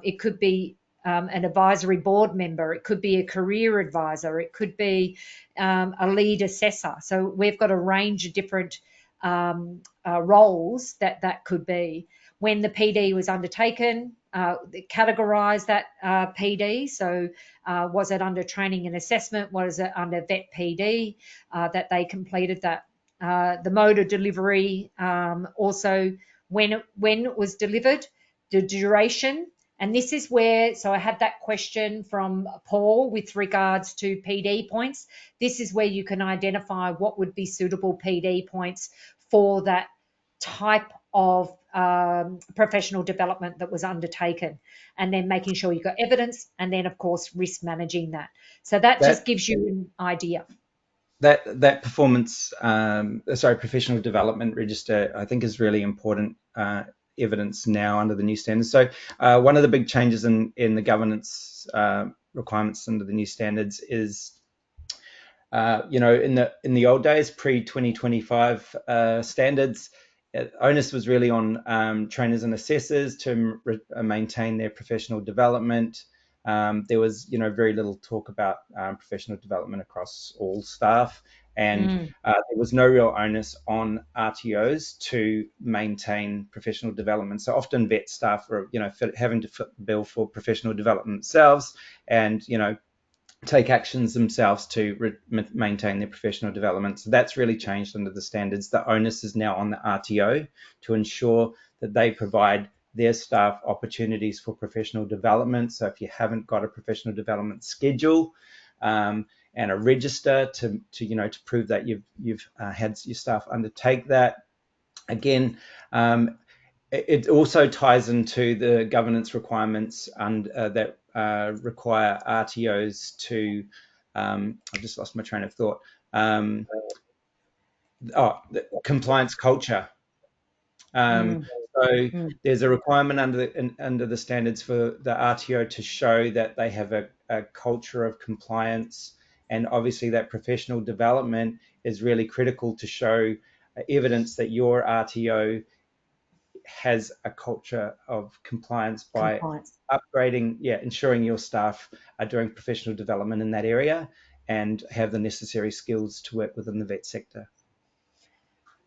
it could be an advisory board member, it could be a career advisor, it could be a lead assessor. So we've got a range of different roles that could be. When the PD was undertaken, categorise that PD. So was it under training and assessment? Was it under vet PD that they completed that? The mode of delivery, also when it was delivered, the duration. And this is where, so I had that question from Paul with regards to PD points. This is where you can identify what would be suitable PD points for that type of professional development that was undertaken, and then making sure you've got evidence, and then of course risk managing that. So that just gives you an idea. That professional development register, I think, is really important evidence now under the new standards. So one of the big changes in the governance requirements under the new standards is, in the old days, pre-2025 standards, onus was really on trainers and assessors to maintain their professional development. There was, very little talk about professional development across all staff, and there was no real onus on RTOs to maintain professional development. So often vet staff are, having to foot the bill for professional development themselves, and, take actions themselves to maintain their professional development. So that's really changed under the standards. The onus is now on the RTO to ensure that they provide their staff opportunities for professional development. So if you haven't got a professional development schedule and a register to prove that you've had your staff undertake that, again, it also ties into the governance requirements and that require RTOs to, I've just lost my train of thought, the compliance culture. So there's a requirement under the standards for the RTO to show that they have a culture of compliance, and obviously that professional development is really critical to show evidence that your RTO has a culture of compliance by upgrading, ensuring your staff are doing professional development in that area and have the necessary skills to work within the vet sector.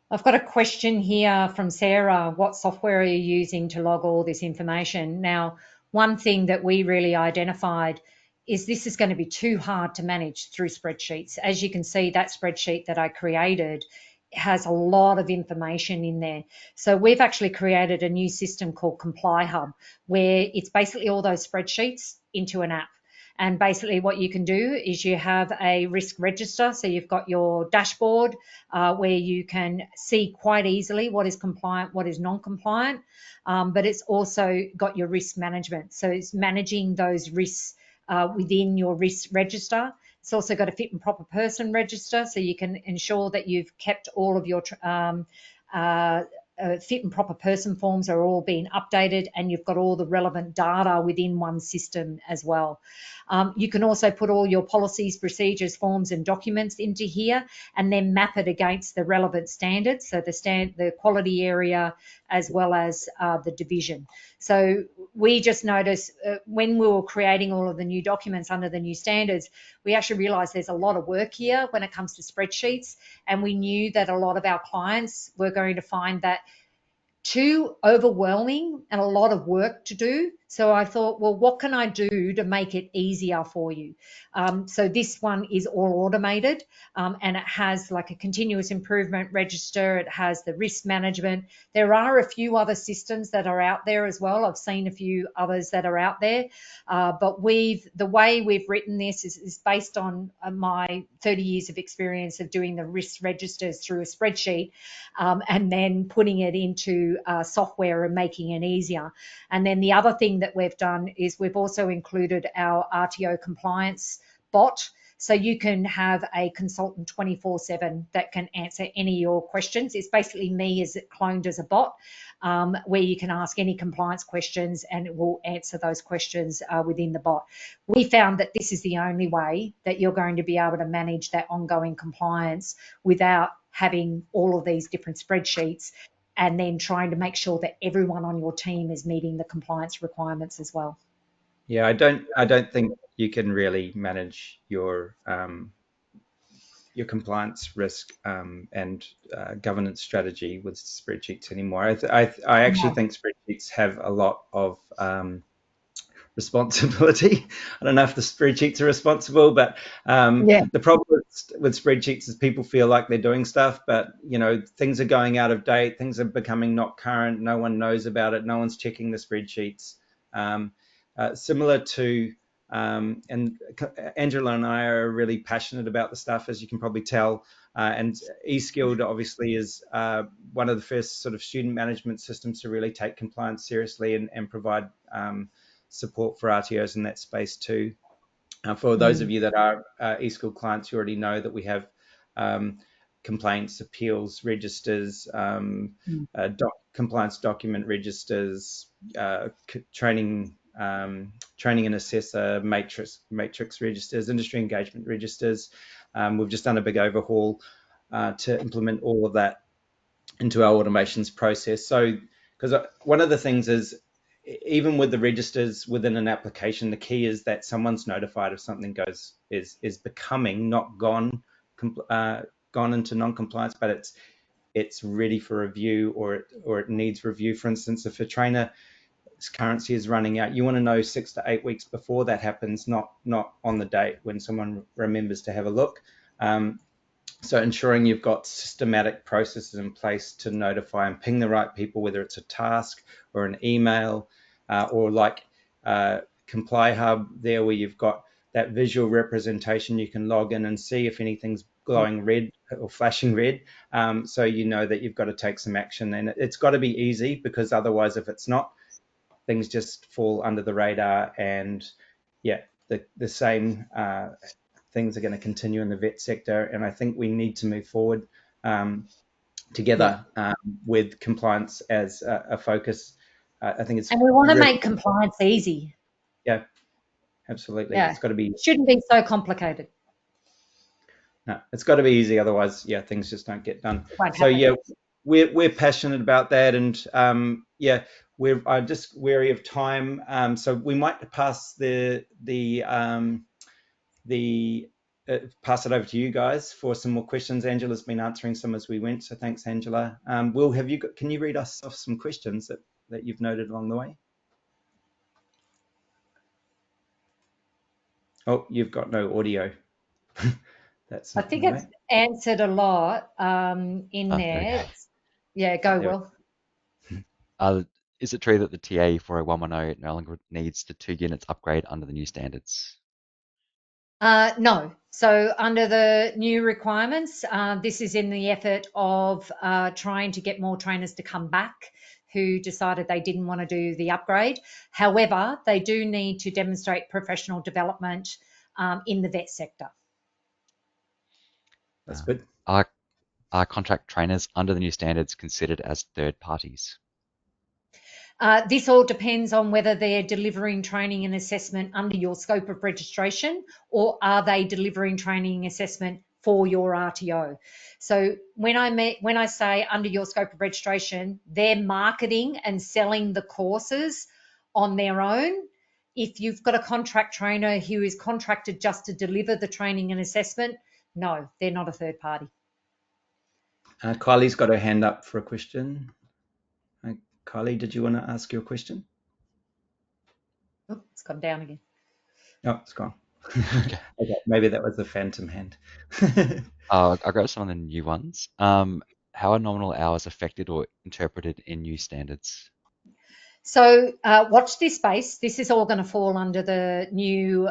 I've got a question here from Sarah. What software are you using to log all this information? Now, one thing that we really identified is this is going to be too hard to manage through spreadsheets. As you can see, that spreadsheet that I created has a lot of information in there. So we've actually created a new system called 𝗪𝗠, where it's basically all those spreadsheets into an app. And basically what you can do is you have a risk register. So you've got your dashboard where you can see quite easily what is compliant, what is non-compliant, but it's also got your risk management. So it's managing those risks within your risk register. It's also got a fit and proper person register, so you can ensure that you've kept all of your fit and proper person forms are all being updated, and you've got all the relevant data within one system as well. You can also put all your policies, procedures, forms and documents into here, and then map it against the relevant standards, so the quality area as well as the division. So we just noticed when we were creating all of the new documents under the new standards, we actually realised there's a lot of work here when it comes to spreadsheets, and we knew that a lot of our clients were going to find that too overwhelming and a lot of work to do. So I thought, well, what can I do to make it easier for you? So this one is all automated, and it has like a continuous improvement register. It has the risk management. There are a few other systems that are out there as well. I've seen a few others that are out there, but the way we've written this is based on my 30 years of experience of doing the risk registers through a spreadsheet, and then putting it into software and making it easier. And then the other thing that we've done is we've also included our RTO compliance bot. So you can have a consultant 24/7 that can answer any of your questions. It's basically me as it cloned as a bot, where you can ask any compliance questions and it will answer those questions within the bot. We found that this is the only way that you're going to be able to manage that ongoing compliance without having all of these different spreadsheets and then trying to make sure that everyone on your team is meeting the compliance requirements as well. Yeah, I don't think you can really manage your compliance risk and governance strategy with spreadsheets anymore. I actually think spreadsheets have a lot of responsibility. I don't know if the spreadsheets are responsible, but the problem with spreadsheets is people feel like they're doing stuff, but things are going out of date, things are becoming not current, no one knows about it, no one's checking the spreadsheets. Similar to and Angela and I are really passionate about the stuff, as you can probably tell. And eSkilled obviously is one of the first sort of student management systems to really take compliance seriously and provide support for RTOs in that space too. For those of you that are eSkilled clients, you already know that we have complaints, appeals registers, compliance document registers, training and assessor matrix registers, industry engagement registers. We've just done a big overhaul to implement all of that into our automations process. So, because one of the things is, even with the registers within an application, the key is that someone's notified if something is becoming not gone into non-compliance, but it's ready for review or it needs review. For instance, if a trainer currency is running out, you want to know 6 to 8 weeks before that happens, not on the date when someone remembers to have a look. So ensuring you've got systematic processes in place to notify and ping the right people, whether it's a task or an email, or like 𝗘𝗽𝗢 there, where you've got that visual representation, you can log in and see if anything's glowing red or flashing red, so you know that you've got to take some action. And it's got to be easy, because otherwise, if it's not, things just fall under the radar, and the same things are going to continue in the vet sector. And I think we need to move forward together with compliance as a focus. I think it's, and we want to make compliance easy. Yeah, absolutely. Yeah, it's got to be. It shouldn't be so complicated. No, it's got to be easy. Otherwise, things just don't get done. So we're passionate about that, and I'm just wary of time. So we might pass pass it over to you guys for some more questions. Angela's been answering some as we went, so thanks, Angela. Will, can you read us off some questions that you've noted along the way? Oh, you've got no audio. I think it's answered a lot in there. Okay. Yeah, go, Will. Is it true that the TA 40110 no longer needs the 2 units upgrade under the new standards? No. So under the new requirements, this is in the effort of trying to get more trainers to come back who decided they didn't want to do the upgrade. However, they do need to demonstrate professional development in the vet sector. That's good. Are contract trainers under the new standards considered as third parties? This all depends on whether they're delivering training and assessment under your scope of registration, or are they delivering training and assessment for your RTO. So when I say under your scope of registration, they're marketing and selling the courses on their own. If you've got a contract trainer who is contracted just to deliver the training and assessment, no, they're not a third party. Kylie's got her hand up for a question. Kylie, did you want to ask your question? Oh, it's gone down again. Oh, it's gone. Okay. Okay, maybe that was the phantom hand. I'll grab some of the new ones. How are nominal hours affected or interpreted in new standards? So watch this space. This is all going to fall under the new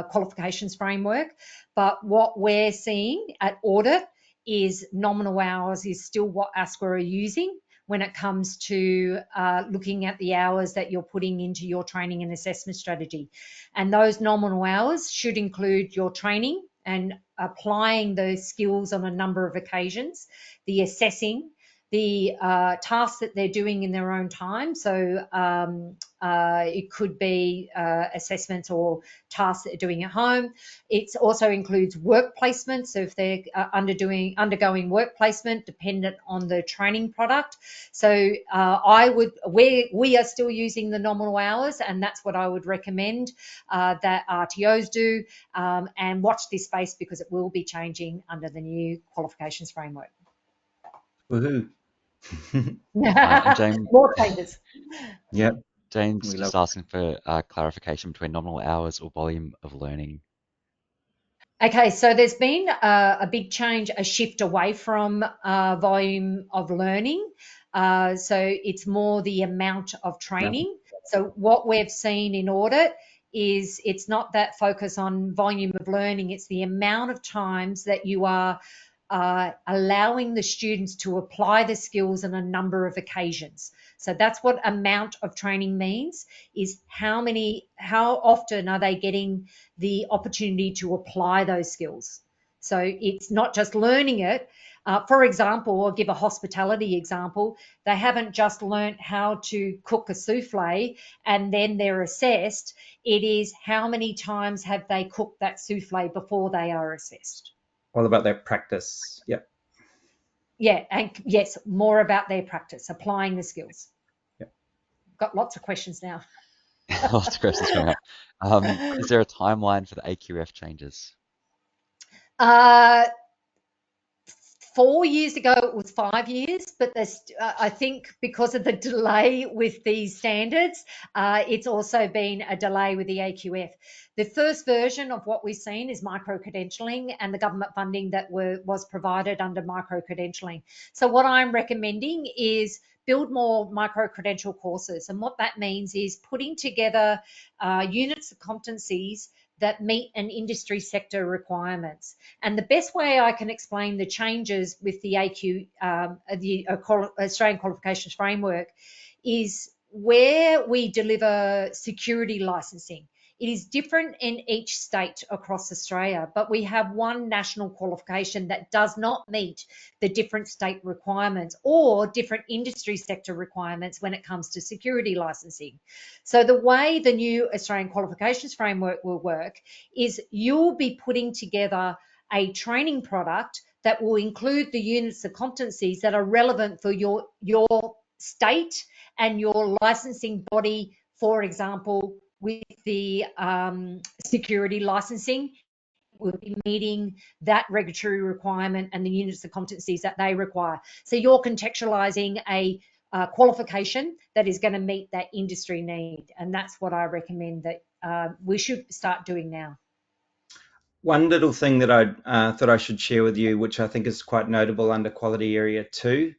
qualifications framework. But what we're seeing at audit is nominal hours is still what ASQA are using when it comes to looking at the hours that you're putting into your training and assessment strategy. And those nominal hours should include your training and applying those skills on a number of occasions, the assessing, the tasks that they're doing in their own time. So it could be assessments or tasks that they're doing at home. It also includes work placement. So if they're undergoing work placement dependent on the training product. So we are still using the nominal hours, and that's what I would recommend that RTOs do. And watch this space because it will be changing under the new qualifications framework. Woohoo. And James, More changes. Yep. James just asking for clarification between nominal hours or volume of learning. Okay, so there's been a big change, a shift away from volume of learning. So it's more the amount of training. So what we've seen in audit is it's not that focus on volume of learning, it's the amount of times that you are allowing the students to apply the skills on a number of occasions. So that's what amount of training means, is how often are they getting the opportunity to apply those skills. So it's not just learning it. For example, I'll give a hospitality example. They haven't just learnt how to cook a souffle and then they're assessed. It is how many times have they cooked that souffle before they are assessed. All about that practice. Yep. Yeah, and yes, more about their practice, applying the skills. Yep. Got lots of questions now. Lots of questions coming up. Is there a timeline for the AQF changes? 4 years ago, it was 5 years, but I think because of the delay with these standards, it's also been a delay with the AQF. The first version of what we've seen is micro-credentialing and the government funding that was provided under micro-credentialing. So what I'm recommending is build more micro-credential courses. And what that means is putting together units of competencies that meet an industry sector requirements. And the best way I can explain the changes with the Australian Qualifications Framework is where we deliver security licensing. It is different in each state across Australia, but we have one national qualification that does not meet the different state requirements or different industry sector requirements when it comes to security licensing. So the way the new Australian Qualifications Framework will work is you'll be putting together a training product that will include the units of competencies that are relevant for your state and your licensing body. For example, with the security licensing, will be meeting that regulatory requirement and the units of competencies that they require. So you're contextualising a qualification that is going to meet that industry need, and that's what I recommend that we should start doing now. One little thing that I thought I should share with you, which I think is quite notable under Quality Area 2,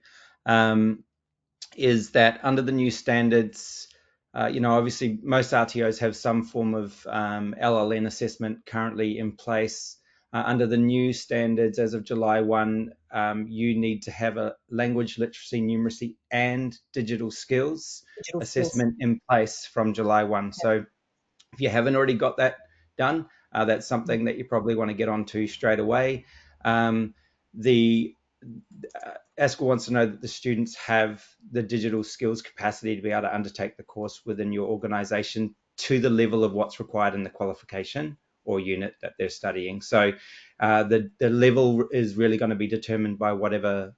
is that under the new standards, obviously most RTOs have some form of LLN assessment currently in place. Under the new standards, as of July 1, you need to have a language literacy, numeracy, and digital skills assessment in place from July 1. Yep. So if you haven't already got that done, that's something that you probably want to get onto straight away. ASQA wants to know that the students have the digital skills capacity to be able to undertake the course within your organisation to the level of what's required in the qualification or unit that they're studying. So the level is really going to be determined by whatever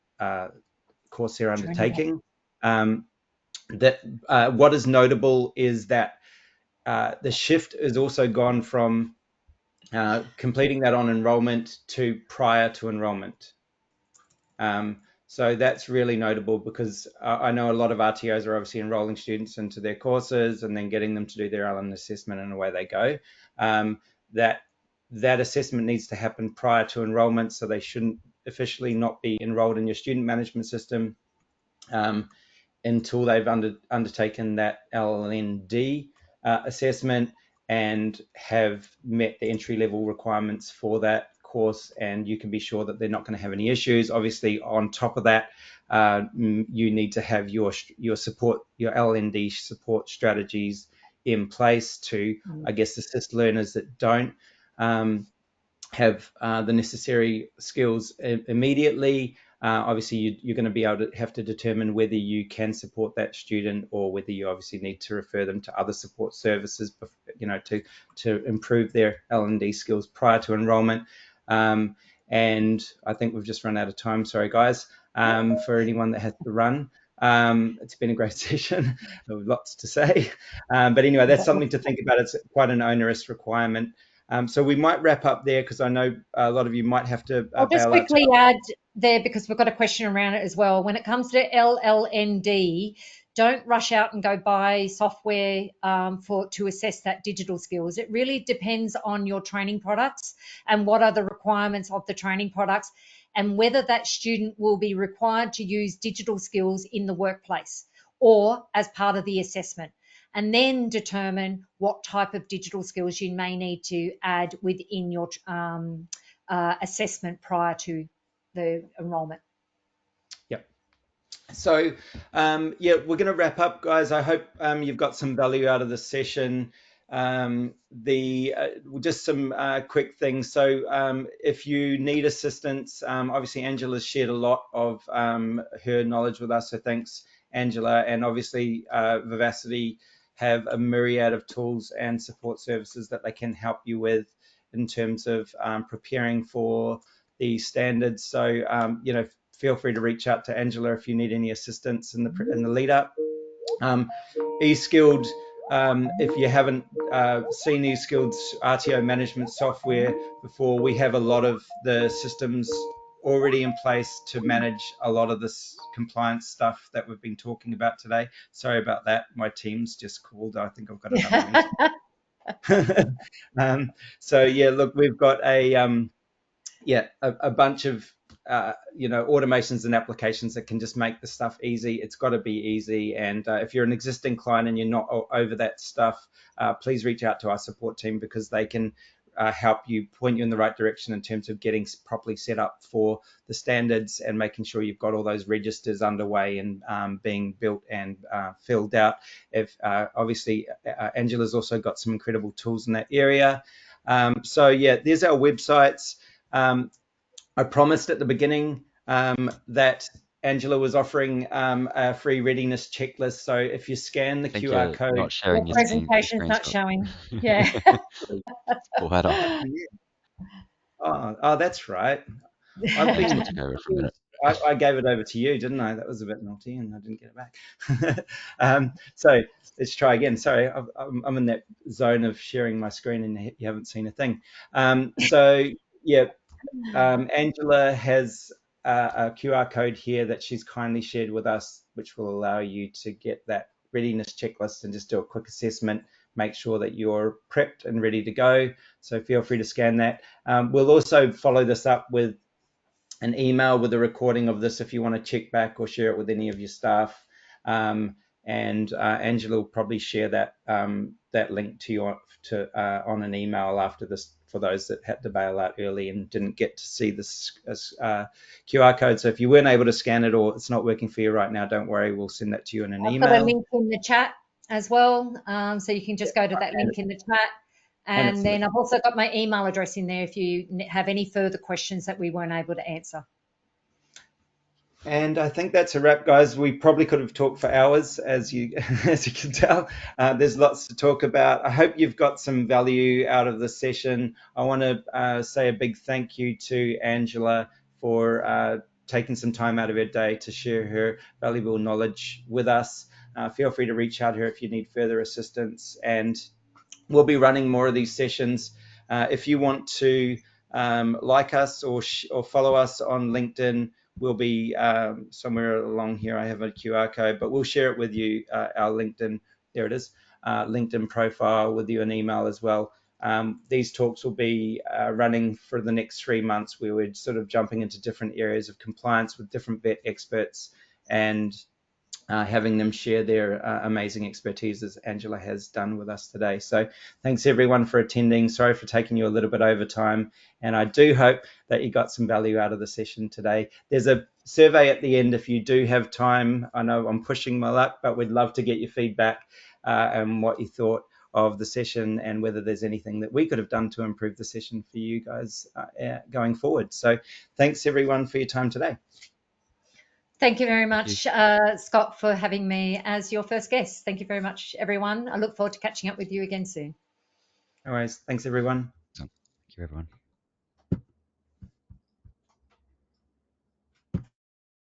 course they're undertaking. What is notable is that the shift has also gone from completing that on enrolment to prior to enrolment. So that's really notable, because I know a lot of RTOs are obviously enrolling students into their courses and then getting them to do their LN assessment, and away they go. That assessment needs to happen prior to enrollment, so they shouldn't officially not be enrolled in your student management system until they've undertaken that LND assessment and have met the entry level requirements for that course, and you can be sure that they're not going to have any issues. Obviously, on top of that, you need to have your support, your LND support strategies in place to, I guess, assist learners that don't have the necessary skills immediately. Obviously, you're going to be able to have to determine whether you can support that student, or whether you obviously need to refer them to other support services, to improve their L&D skills prior to enrolment. And I think we've just run out of time. Sorry, guys, for anyone that has to run. It's been a great session. Lots to say. But anyway, that's something to think about. It's quite an onerous requirement. So we might wrap up there, because I know a lot of you might have to I'll just quickly add there, because we've got a question around it as well. When it comes to LLND, don't rush out and go buy software to assess that digital skills. It really depends on your training products and what are the requirements of the training products, and whether that student will be required to use digital skills in the workplace or as part of the assessment, and then determine what type of digital skills you may need to add within your assessment prior to the enrolment. Yep. So yeah, we're going to wrap up, guys. I hope you've got some value out of this session. Just some quick things. So if you need assistance, obviously Angela's shared a lot of her knowledge with us, so thanks, Angela. And obviously Vivacity have a myriad of tools and support services that they can help you with in terms of preparing for the standards. So feel free to reach out to Angela if you need any assistance in the lead up. eSkilled, if you haven't seen eSkilled's RTO management software before, we have a lot of the systems already in place to manage a lot of this compliance stuff that we've been talking about today. Sorry about that. My team's just called. I think I've got another meeting. So yeah, look, we've got a bunch of automations and applications that can just make the stuff easy. It's got to be easy. And if you're an existing client and you're not over that stuff, please reach out to our support team, because they can help you, point you in the right direction in terms of getting properly set up for the standards and making sure you've got all those registers underway and being built and filled out. Obviously, Angela's also got some incredible tools in that area. So yeah, there's our websites. I promised at the beginning that Angela was offering a free readiness checklist. So if you scan the QR code, not sharing your presentation's not showing. Yeah. Pull that off. Oh, that's right. I gave it over to you, didn't I? That was a bit naughty, and I didn't get it back. So let's try again. Sorry, I'm in that zone of sharing my screen, and you haven't seen a thing. So yeah. Angela has a QR code here that she's kindly shared with us, which will allow you to get that readiness checklist and just do a quick assessment, make sure that you're prepped and ready to go. So feel free to scan that. We'll also follow this up with an email with a recording of this if you want to check back or share it with any of your staff. And Angela will probably share that link to you on an email after this, for those that had to bail out early and didn't get to see this QR code. So if you weren't able to scan it, or it's not working for you right now, don't worry, we'll send that to you in an email. I've got a link in the chat as well, so you can just go to that link in the chat. And then I've also got my email address in there if you have any further questions that we weren't able to answer. And I think that's a wrap, guys. We probably could have talked for hours, as you can tell. There's lots to talk about. I hope you've got some value out of this session. I want to say a big thank you to Angela for taking some time out of her day to share her valuable knowledge with us. Feel free to reach out to her if you need further assistance. And we'll be running more of these sessions. If you want to like us or follow us on LinkedIn, will be somewhere along here. I have a QR code, but we'll share it with you, our LinkedIn, there it is, LinkedIn profile with you, an email as well. These talks will be running for the next 3 months, where we're sort of jumping into different areas of compliance with different vet experts and having them share their amazing expertise, as Angela has done with us today. So thanks everyone for attending. Sorry for taking you a little bit over time, and I do hope that you got some value out of the session today. There's a survey at the end if you do have time. I know I'm pushing my luck, but we'd love to get your feedback and what you thought of the session, and whether there's anything that we could have done to improve the session for you guys going forward. So thanks everyone for your time today. Thank you very much, Scott, for having me as your first guest. Thank you very much, everyone. I look forward to catching up with you again soon. All right. Thanks, everyone. Thank you, everyone.